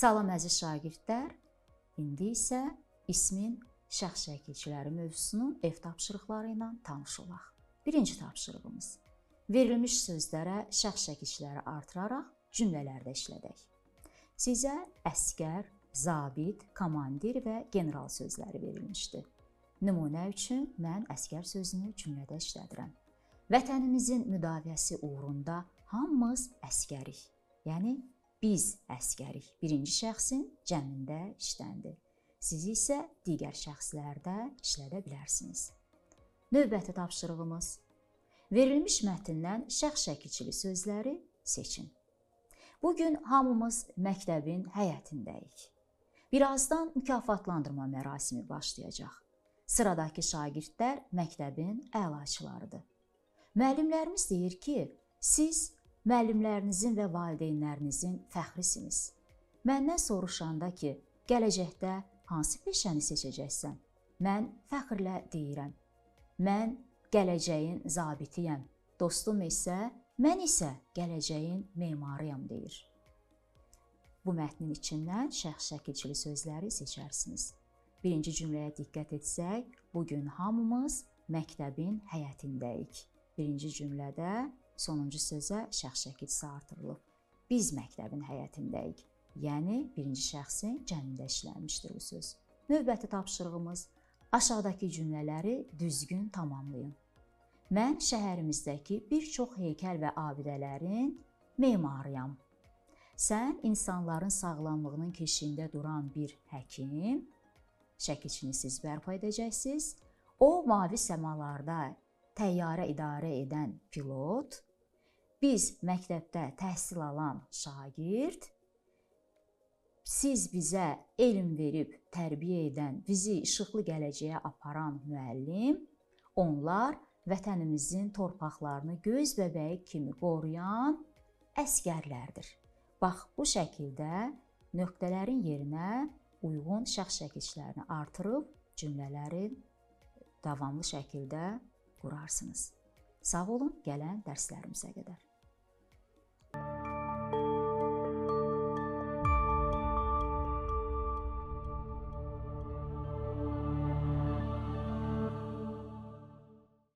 Salam əziz şagirdlər, indi isə ismin şəxs şəkilçiləri mövzusunun ev tapşırıqları ilə tanış olaq. Birinci tapşırığımız. Verilmiş sözlərə şəxs şəkilçiləri artıraraq cümlələrdə işlədək. Sizə əskər, zabit, komandir və general sözləri verilmişdir. Nümunə üçün mən əskər sözünü cümlədə işlədirəm. Vətənimizin müdafiəsi uğrunda hamımız əskərik. Yəni, biz əskərik. Birinci şəxsin cəmində işləndir. Siz isə digər şəxslərdə işlədə bilərsiniz. Növbəti tapşırığımız. Verilmiş mətndən şəxs şəkilçili sözləri seçin. Bugün hamımız məktəbin həyətindəyik. Birazdan mükafatlandırma mərasimi başlayacaq. Sıradakı şagirdlər məktəbin əlaçılarıdır. Müəllimlərimiz deyir ki, siz müəllimlərinizin və valideynlərinizin fəxrisiniz. Məndən soruşanda ki, gələcəkdə hansı peşəni seçəcəksən? Mən fəxrlə deyirəm. Mən gələcəyin zabitiyəm. Dostum isə, mən isə gələcəyin memarıyam deyir. Bu mətnin içindən şəxs şəkilçili sözləri seçərsiniz. Birinci cümləyə diqqət etsək, bugün hamımız məktəbin həyətindəyik. Birinci cümlədə sonuncu sözə şəxs şəkilçisi artırılıb. Biz məktəbin həyətindəyik. Yəni, birinci şəxsin cəmində işlənmişdir bu söz. Növbəti tapşırığımız. Aşağıdakı cümlələri düzgün tamamlayın. Mən şəhərimizdəki bir çox heykəl və abidələrin memarıyam. Sən insanların sağlamlığının keşiyində duran bir həkim, şəkilçini siz bərpa edəcəksiniz. O, mavi səmalarda təyyarə idarə edən pilot, biz məktəbdə təhsil alan şagird, siz bizə elm verib tərbiyə edən, bizi işıqlı gələcəyə aparan müəllim, onlar vətənimizin torpaqlarını göz bəbəyi kimi qoruyan əskərlərdir. Bax, bu şəkildə nöqtələrin yerinə uyğun şəxs şəkilçilərini artırıb cümlələri davamlı şəkildə qurarsınız. Sağ olun, gələn dərslərimizə qədər.